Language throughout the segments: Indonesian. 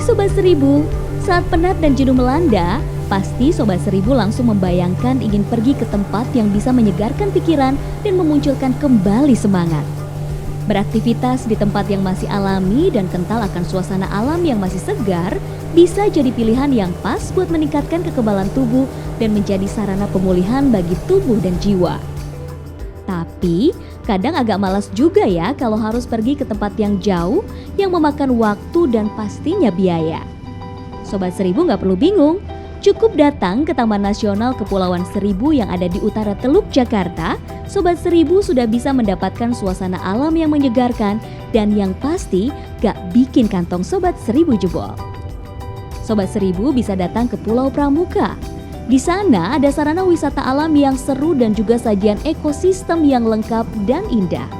Hai Sobat Seribu, saat penat dan jenuh melanda, pasti Sobat Seribu langsung membayangkan ingin pergi ke tempat yang bisa menyegarkan pikiran dan memunculkan kembali semangat. Beraktivitas di tempat yang masih alami dan kental akan suasana alam yang masih segar bisa jadi pilihan yang pas buat meningkatkan kekebalan tubuh dan menjadi sarana pemulihan bagi tubuh dan jiwa. Tapi kadang agak malas juga ya kalau harus pergi ke tempat yang jauh yang memakan waktu dan pastinya biaya. Sobat Seribu nggak perlu bingung, cukup datang ke Taman Nasional Kepulauan Seribu yang ada di utara Teluk Jakarta. Sobat Seribu sudah bisa mendapatkan suasana alam yang menyegarkan dan yang pasti gak bikin kantong Sobat Seribu jebol. Sobat Seribu bisa datang ke Pulau Pramuka. Di sana ada sarana wisata alam yang seru dan juga sajian ekosistem yang lengkap dan indah.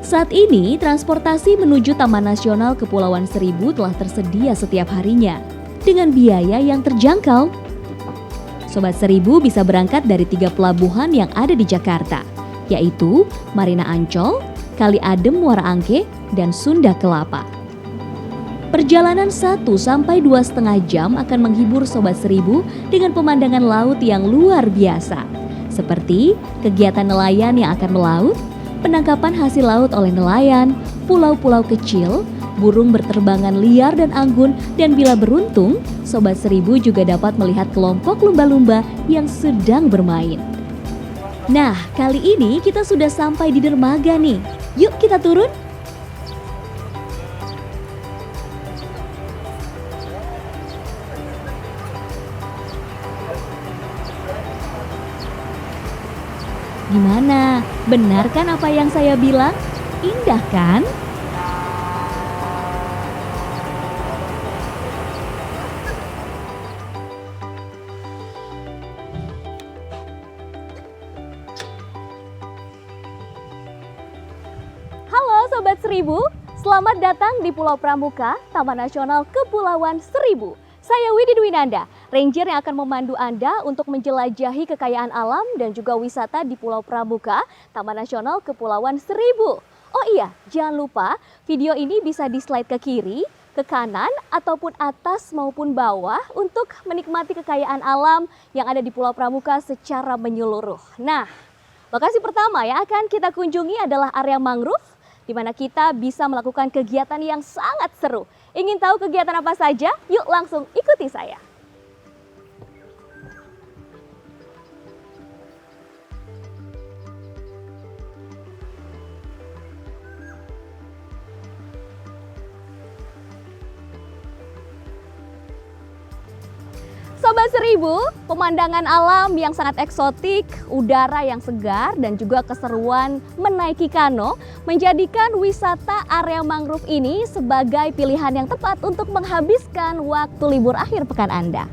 Saat ini, transportasi menuju Taman Nasional Kepulauan Seribu telah tersedia setiap harinya dengan biaya yang terjangkau. Sobat Seribu bisa berangkat dari 3 pelabuhan yang ada di Jakarta, yaitu Marina Ancol, Kali Adem Muara Angke, dan Sunda Kelapa. Perjalanan 1-2,5 jam akan menghibur Sobat Seribu dengan pemandangan laut yang luar biasa, seperti kegiatan nelayan yang akan melaut, penangkapan hasil laut oleh nelayan, pulau-pulau kecil, burung berterbangan liar dan anggun, dan bila beruntung, Sobat Seribu juga dapat melihat kelompok lumba-lumba yang sedang bermain. Nah, kali ini kita sudah sampai di dermaga nih. Yuk kita turun. Gimana? Benar kan apa yang saya bilang? Indah kan? Halo Sobat Seribu, selamat datang di Pulau Pramuka, Taman Nasional Kepulauan Seribu. Saya Widi Dwinanda, Ranger yang akan memandu Anda untuk menjelajahi kekayaan alam dan juga wisata di Pulau Pramuka, Taman Nasional Kepulauan Seribu. Oh iya, jangan lupa video ini bisa di slide ke kiri, ke kanan, ataupun atas maupun bawah untuk menikmati kekayaan alam yang ada di Pulau Pramuka secara menyeluruh. Nah, lokasi pertama yang akan kita kunjungi adalah area mangrove, di mana kita bisa melakukan kegiatan yang sangat seru. Ingin tahu kegiatan apa saja? Yuk langsung ikuti saya. Sobat Seribu, pemandangan alam yang sangat eksotik, udara yang segar, dan juga keseruan menaiki kano menjadikan wisata area mangrove ini sebagai pilihan yang tepat untuk menghabiskan waktu libur akhir pekan Anda.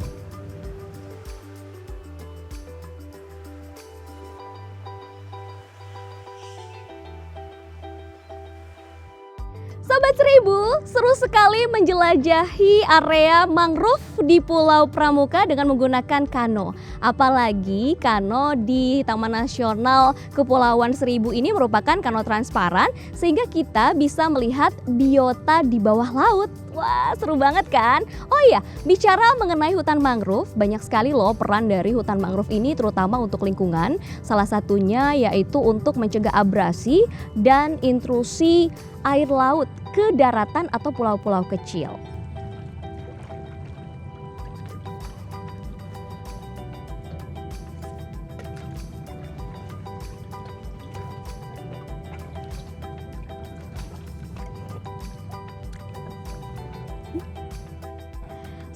Sobat Seribu, seru sekali menjelajahi area mangrove di Pulau Pramuka dengan menggunakan kano. Apalagi kano di Taman Nasional Kepulauan Seribu ini merupakan kano transparan sehingga kita bisa melihat biota di bawah laut. Wah, seru banget kan? Oh iya, bicara mengenai hutan mangrove, banyak sekali loh peran dari hutan mangrove ini terutama untuk lingkungan. Salah satunya yaitu untuk mencegah abrasi dan intrusi air laut ke daratan atau pulau-pulau kecil.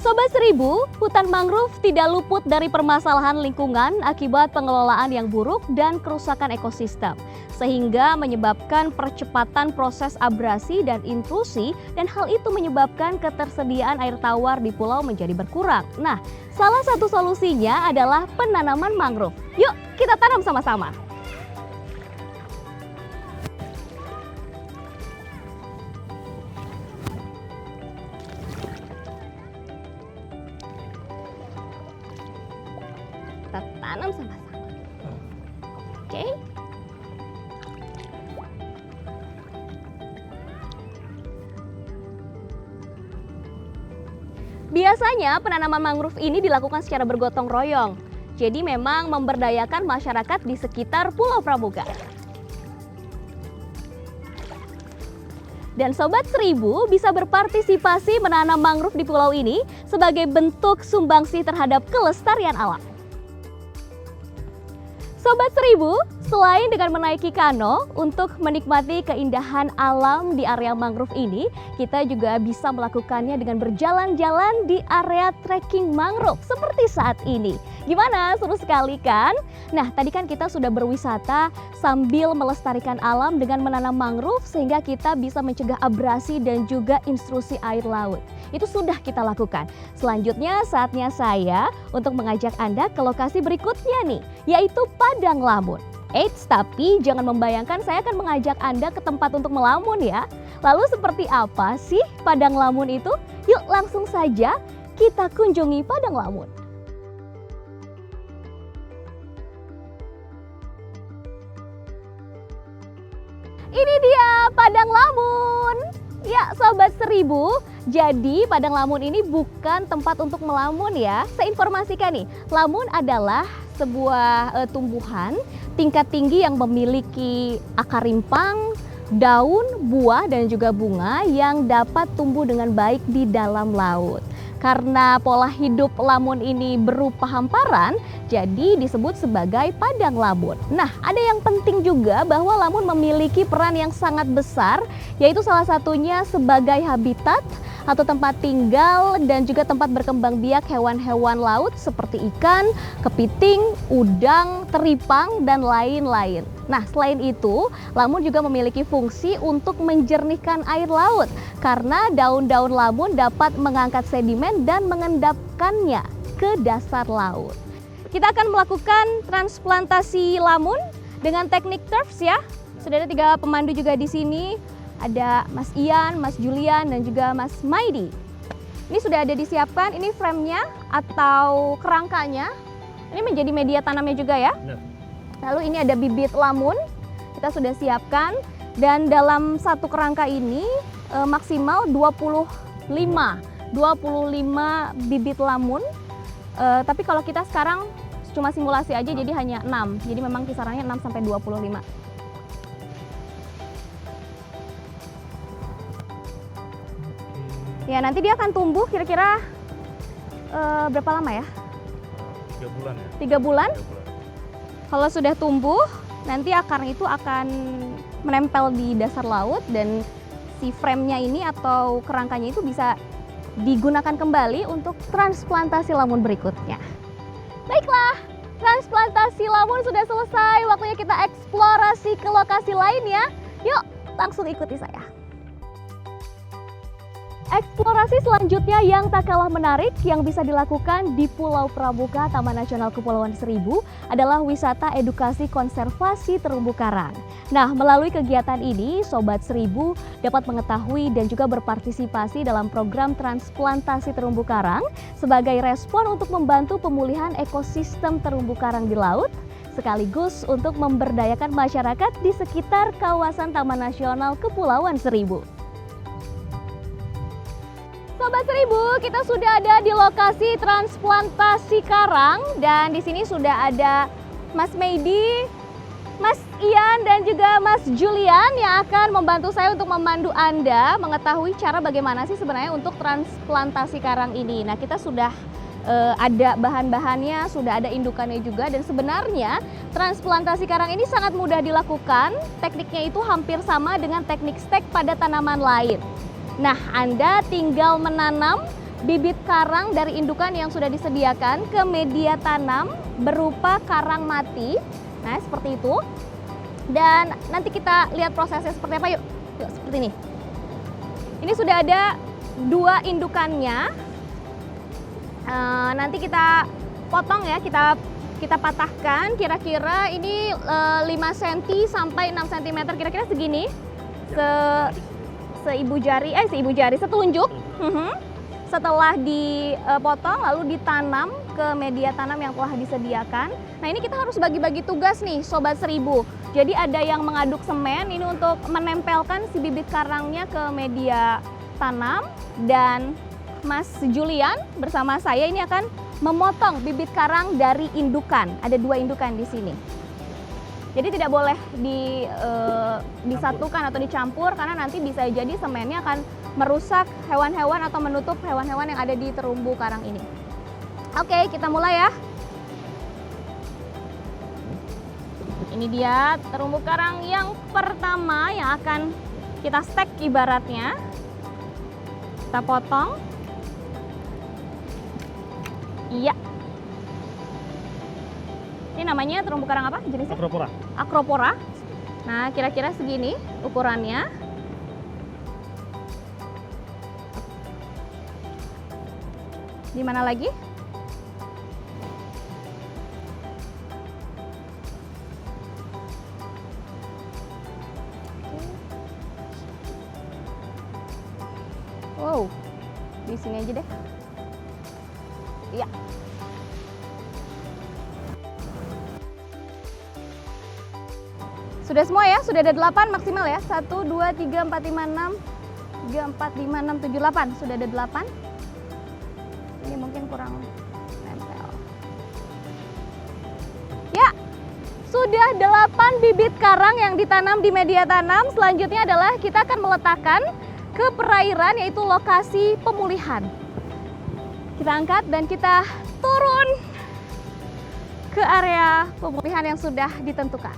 Sobat Seribu, hutan mangrove tidak luput dari permasalahan lingkungan akibat pengelolaan yang buruk dan kerusakan ekosistem, sehingga menyebabkan percepatan proses abrasi dan intrusi, dan hal itu menyebabkan ketersediaan air tawar di pulau menjadi berkurang. Nah, salah satu solusinya adalah penanaman mangrove. Yuk, kita tanam sama-sama. Kita tanam sama-sama. Oke. Biasanya penanaman mangrove ini dilakukan secara bergotong royong. Jadi memang memberdayakan masyarakat di sekitar Pulau Pramuka. Dan Sobat Seribu bisa berpartisipasi menanam mangrove di pulau ini sebagai bentuk sumbangsih terhadap kelestarian alam. Sobat Seribu, selain dengan menaiki kano untuk menikmati keindahan alam di area mangrove ini, kita juga bisa melakukannya dengan berjalan-jalan di area trekking mangrove seperti saat ini. Gimana? Seru sekali kan? Nah, tadi kan kita sudah berwisata sambil melestarikan alam dengan menanam mangrove sehingga kita bisa mencegah abrasi dan juga intrusi air laut. Itu sudah kita lakukan. Selanjutnya saatnya saya untuk mengajak Anda ke lokasi berikutnya nih, yaitu Padang Lamun. Eits, tapi jangan membayangkan saya akan mengajak Anda ke tempat untuk melamun ya. Lalu seperti apa sih Padang Lamun itu? Yuk langsung saja kita kunjungi Padang Lamun. Ini dia Padang Lamun. Ya Sobat Seribu, jadi Padang Lamun ini bukan tempat untuk melamun ya. Saya informasikan nih, lamun adalah sebuah tumbuhan tingkat tinggi yang memiliki akar rimpang, daun, buah dan juga bunga yang dapat tumbuh dengan baik di dalam laut. Karena pola hidup lamun ini berupa hamparan, jadi disebut sebagai padang lamun. Nah, ada yang penting juga bahwa lamun memiliki peran yang sangat besar, yaitu salah satunya sebagai habitat atau tempat tinggal dan juga tempat berkembang biak hewan-hewan laut seperti ikan, kepiting, udang, teripang, dan lain-lain. Nah, selain itu, lamun juga memiliki fungsi untuk menjernihkan air laut karena daun-daun lamun dapat mengangkat sedimen dan mengendapkannya ke dasar laut. Kita akan melakukan transplantasi lamun dengan teknik turfs ya. Sudah ada 3 pemandu juga di sini. Ada Mas Ian, Mas Julian, dan juga Mas Maidi. Ini sudah ada disiapkan, ini frame-nya atau kerangkanya. Ini menjadi media tanamnya juga ya. Lalu ini ada bibit lamun, kita sudah siapkan. Dan dalam satu kerangka ini maksimal 25 bibit lamun. Tapi kalau kita sekarang cuma simulasi aja jadi hanya 6. Jadi memang kisarannya 6 sampai 25. Ya, nanti dia akan tumbuh kira-kira berapa lama ya? 3 bulan ya. 3 bulan? 3 bulan. Kalau sudah tumbuh, nanti akarnya itu akan menempel di dasar laut dan si frame-nya ini atau kerangkanya itu bisa digunakan kembali untuk transplantasi lamun berikutnya. Baiklah, transplantasi lamun sudah selesai. Waktunya kita eksplorasi ke lokasi lain ya. Yuk, langsung ikuti saya. Eksplorasi selanjutnya yang tak kalah menarik yang bisa dilakukan di Pulau Pramuka, Taman Nasional Kepulauan Seribu adalah wisata edukasi konservasi terumbu karang. Nah, melalui kegiatan ini, Sobat Seribu dapat mengetahui dan juga berpartisipasi dalam program transplantasi terumbu karang sebagai respon untuk membantu pemulihan ekosistem terumbu karang di laut, sekaligus untuk memberdayakan masyarakat di sekitar kawasan Taman Nasional Kepulauan Seribu. Sobat Seribu, kita sudah ada di lokasi transplantasi karang dan di sini sudah ada Mas Maidi, Mas Ian dan juga Mas Julian yang akan membantu saya untuk memandu Anda mengetahui cara bagaimana sih sebenarnya untuk transplantasi karang ini. Nah, kita sudah ada bahan-bahannya, sudah ada indukannya juga dan sebenarnya transplantasi karang ini sangat mudah dilakukan. Tekniknya itu hampir sama dengan teknik stek pada tanaman lain. Nah, Anda tinggal menanam bibit karang dari indukan yang sudah disediakan ke media tanam berupa karang mati. Nah, seperti itu. Dan nanti kita lihat prosesnya seperti apa yuk. Yuk, seperti ini. Ini sudah ada 2 indukannya. Nanti kita potong ya, kita patahkan. Kira-kira ini 5 cm sampai 6 cm, kira-kira segini. Seibu jari, setelunjuk. Setelah dipotong lalu ditanam ke media tanam yang telah disediakan. Nah, ini kita harus bagi-bagi tugas nih Sobat Seribu. Jadi ada yang mengaduk semen ini untuk menempelkan si bibit karangnya ke media tanam dan Mas Julian bersama saya ini akan memotong bibit karang dari indukan. Ada 2 indukan di sini. Jadi tidak boleh disatukan atau dicampur karena nanti bisa jadi semennya akan merusak hewan-hewan atau menutup hewan-hewan yang ada di terumbu karang ini. Oke, kita mulai ya. Ini dia terumbu karang yang pertama yang akan kita stek ibaratnya. Kita potong. Iya. Ini namanya terumbu karang apa jenisnya? Acropora. Acropora. Nah, kira-kira segini ukurannya. Di mana lagi? Wow, di sini aja deh. Iya. Sudah semua ya? Sudah ada 8 maksimal ya? 1, 2, 3, 4, 5, 6. 3, 4, 5, 6, 7, 8. Sudah ada 8. Ini mungkin kurang nempel. Ya, sudah 8 bibit karang yang ditanam di media tanam. Selanjutnya adalah kita akan meletakkan ke perairan, yaitu lokasi pemulihan. Kita angkat dan kita turun ke area pemulihan yang sudah ditentukan.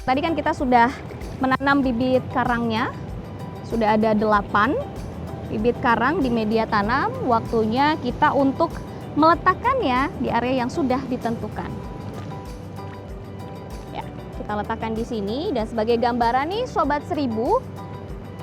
Tadi kan kita sudah menanam bibit karangnya. Sudah ada 8 bibit karang di media tanam. Waktunya kita untuk meletakkannya di area yang sudah ditentukan. Ya, kita letakkan di sini dan sebagai gambaran nih Sobat Seribu,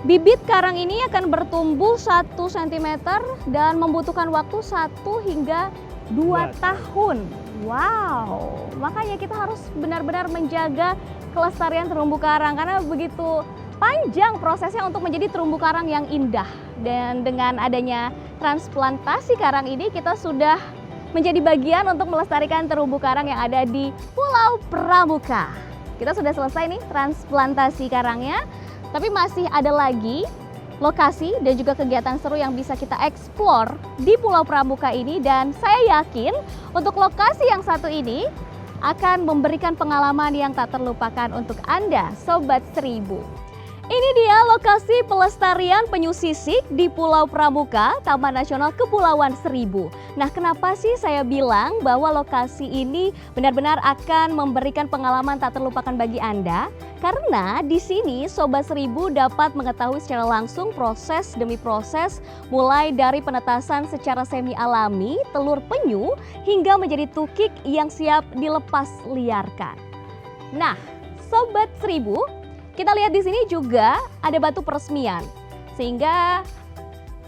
bibit karang ini akan bertumbuh 1 cm dan membutuhkan waktu 1 hingga 2 tahun. Wow, makanya kita harus benar-benar menjaga kelestarian terumbu karang karena begitu panjang prosesnya untuk menjadi terumbu karang yang indah. Dan dengan adanya transplantasi karang ini kita sudah menjadi bagian untuk melestarikan terumbu karang yang ada di Pulau Pramuka. Kita sudah selesai nih transplantasi karangnya, tapi masih ada lagi lokasi dan juga kegiatan seru yang bisa kita eksplor di Pulau Pramuka ini. Dan saya yakin untuk lokasi yang satu ini akan memberikan pengalaman yang tak terlupakan untuk Anda, Sobat Seribu. Ini dia lokasi pelestarian penyu sisik di Pulau Pramuka, Taman Nasional Kepulauan Seribu. Nah, kenapa sih saya bilang bahwa lokasi ini benar-benar akan memberikan pengalaman tak terlupakan bagi Anda? Karena di sini Sobat Seribu dapat mengetahui secara langsung proses demi proses, mulai dari penetasan secara semi alami telur penyu hingga menjadi tukik yang siap dilepas liarkan. Nah, Sobat Seribu, kita lihat di sini juga ada batu peresmian, sehingga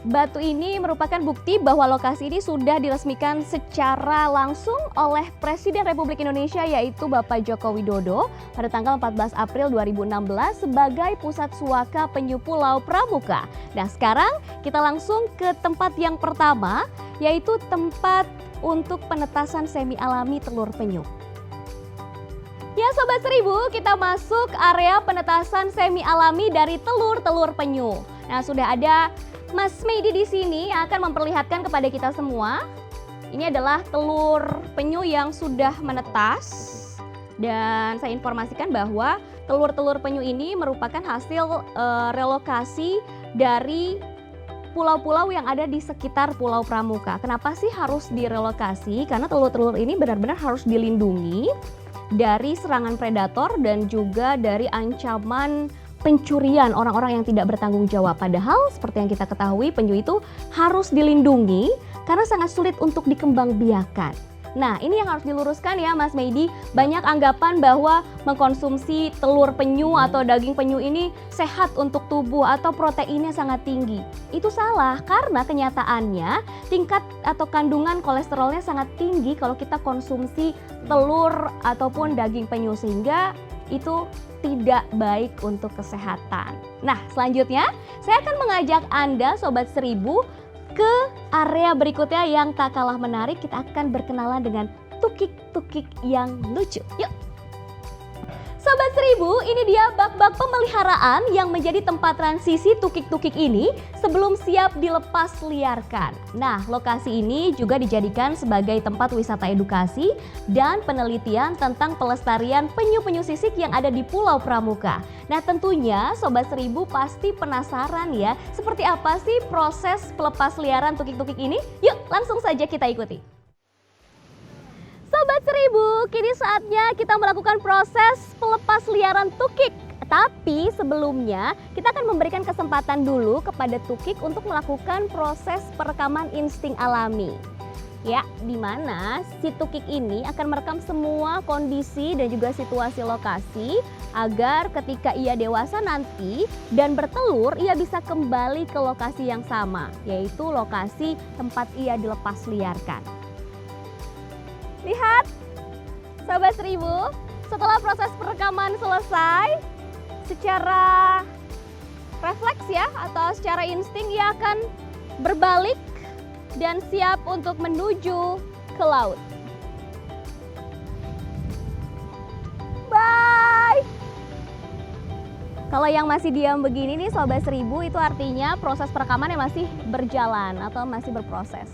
batu ini merupakan bukti bahwa lokasi ini sudah diresmikan secara langsung oleh Presiden Republik Indonesia, yaitu Bapak Joko Widodo pada tanggal 14 April 2016 sebagai Pusat Suaka Penyu Pulau Pramuka. Nah, sekarang kita langsung ke tempat yang pertama, yaitu tempat untuk penetasan semi alami telur penyu. Ya Sobat Seribu, kita masuk area penetasan semi alami dari telur-telur penyu. Nah, sudah ada Mas Meidi di sini yang akan memperlihatkan kepada kita semua. Ini adalah telur penyu yang sudah menetas. Dan saya informasikan bahwa telur-telur penyu ini merupakan hasil relokasi dari pulau-pulau yang ada di sekitar Pulau Pramuka. Kenapa sih harus direlokasi? Karena telur-telur ini benar-benar harus dilindungi dari serangan predator dan juga dari ancaman pencurian orang-orang yang tidak bertanggung jawab. Padahal seperti yang kita ketahui, penyu itu harus dilindungi karena sangat sulit untuk dikembangbiakan. Nah, ini yang harus diluruskan ya Mas Meidi. Banyak anggapan bahwa mengkonsumsi telur penyu atau daging penyu ini sehat untuk tubuh atau proteinnya sangat tinggi. Itu salah, karena kenyataannya tingkat atau kandungan kolesterolnya sangat tinggi kalau kita konsumsi telur ataupun daging penyu, sehingga itu tidak baik untuk kesehatan. Nah, selanjutnya saya akan mengajak Anda Sobat Seribu ke area berikutnya yang tak kalah menarik. Kita akan berkenalan dengan tukik-tukik yang lucu. Yuk! Sobat Seribu, ini dia bak-bak pemeliharaan yang menjadi tempat transisi tukik-tukik ini sebelum siap dilepas liarkan. Nah, lokasi ini juga dijadikan sebagai tempat wisata edukasi dan penelitian tentang pelestarian penyu-penyu sisik yang ada di Pulau Pramuka. Nah, tentunya Sobat Seribu pasti penasaran ya, seperti apa sih proses pelepas liaran tukik-tukik ini? Yuk, langsung saja kita ikuti. Sobat Seribu, kini saatnya kita melakukan proses pelepas liaran tukik. Tapi sebelumnya kita akan memberikan kesempatan dulu kepada tukik untuk melakukan proses perekaman insting alami. Ya, di mana si tukik ini akan merekam semua kondisi dan juga situasi lokasi agar ketika ia dewasa nanti dan bertelur ia bisa kembali ke lokasi yang sama, yaitu lokasi tempat ia dilepas liarkan. Lihat, Sobat Seribu, setelah proses perekaman selesai, secara refleks ya atau secara insting ia akan berbalik dan siap untuk menuju ke laut. Bye! Kalau yang masih diam begini nih Sobat Seribu, itu artinya proses perekamannya masih berjalan atau masih berproses.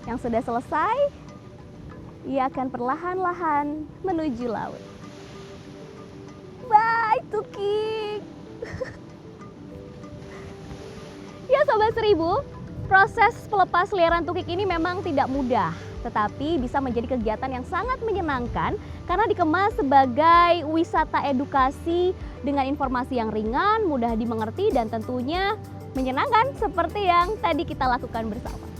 Yang sudah selesai, ia akan perlahan-lahan menuju laut. Bye, tukik. Ya Sobat Seribu, proses pelepas liaran tukik ini memang tidak mudah, tetapi bisa menjadi kegiatan yang sangat menyenangkan karena dikemas sebagai wisata edukasi dengan informasi yang ringan, mudah dimengerti dan tentunya menyenangkan seperti yang tadi kita lakukan bersama.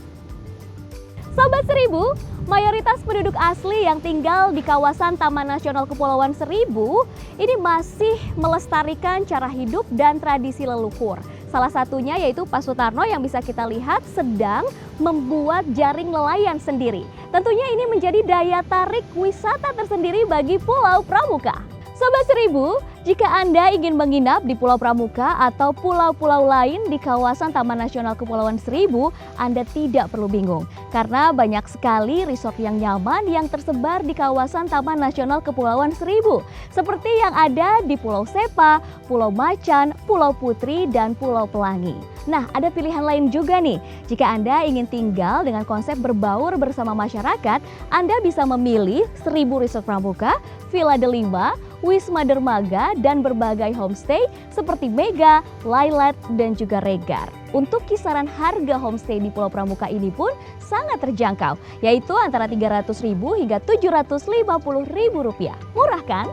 Sobat Seribu, mayoritas penduduk asli yang tinggal di kawasan Taman Nasional Kepulauan Seribu ini masih melestarikan cara hidup dan tradisi leluhur. Salah satunya yaitu Pak Sutarno yang bisa kita lihat sedang membuat jaring nelayan sendiri. Tentunya ini menjadi daya tarik wisata tersendiri bagi Pulau Pramuka. Sobat Seribu, jika Anda ingin menginap di Pulau Pramuka atau pulau-pulau lain di kawasan Taman Nasional Kepulauan Seribu, Anda tidak perlu bingung. Karena banyak sekali resort yang nyaman yang tersebar di kawasan Taman Nasional Kepulauan Seribu. Seperti yang ada di Pulau Sepa, Pulau Macan, Pulau Putri, dan Pulau Pelangi. Nah, ada pilihan lain juga nih. Jika Anda ingin tinggal dengan konsep berbaur bersama masyarakat, Anda bisa memilih 1000 Resort Pramuka, Villa Delima, Wisma Dermaga, dan berbagai homestay seperti Mega, Lilat, dan juga Regar. Untuk kisaran harga homestay di Pulau Pramuka ini pun sangat terjangkau, yaitu antara Rp300.000 hingga Rp750.000. Murah kan?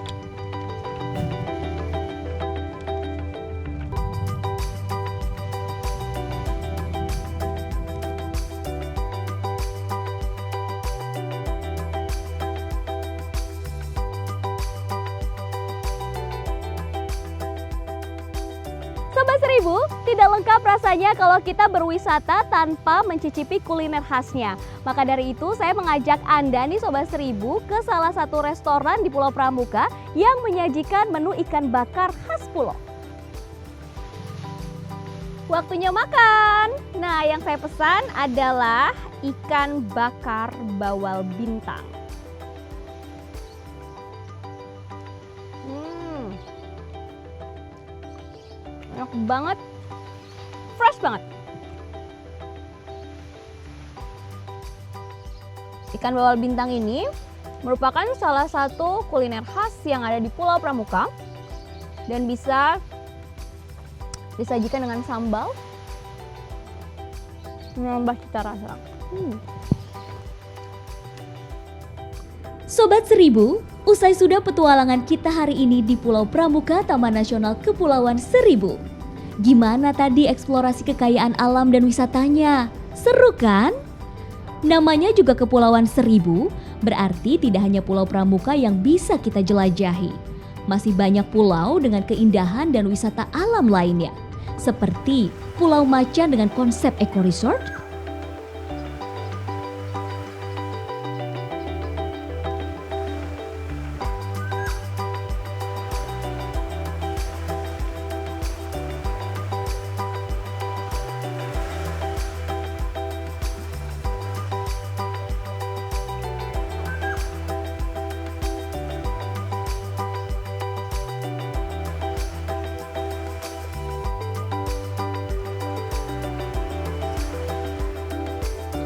Sobat Seribu, tidak lengkap rasanya kalau kita berwisata tanpa mencicipi kuliner khasnya. Maka dari itu saya mengajak Anda nih Sobat Seribu ke salah satu restoran di Pulau Pramuka yang menyajikan menu ikan bakar khas pulau. Waktunya makan. Nah, yang saya pesan adalah ikan bakar bawal bintang. Enak banget, fresh banget. Ikan bawal bintang ini merupakan salah satu kuliner khas yang ada di Pulau Pramuka dan bisa disajikan dengan sambal, menambah cita rasa. Sobat Seribu, usai sudah petualangan kita hari ini di Pulau Pramuka Taman Nasional Kepulauan Seribu. Gimana tadi eksplorasi kekayaan alam dan wisatanya? Seru kan? Namanya juga Kepulauan Seribu, berarti tidak hanya Pulau Pramuka yang bisa kita jelajahi. Masih banyak pulau dengan keindahan dan wisata alam lainnya. Seperti Pulau Macan dengan konsep eco-resort,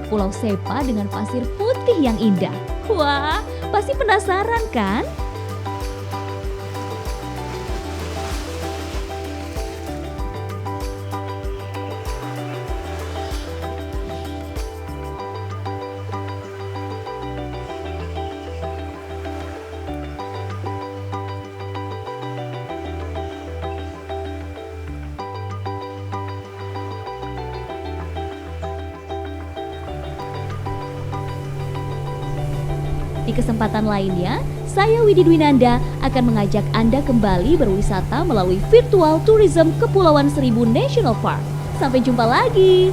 Pulau Sepa dengan pasir putih yang indah. Wah, pasti penasaran kan? Di kesempatan lainnya, saya Widi Dwinanda akan mengajak Anda kembali berwisata melalui virtual tourism Kepulauan Seribu National Park. Sampai jumpa lagi!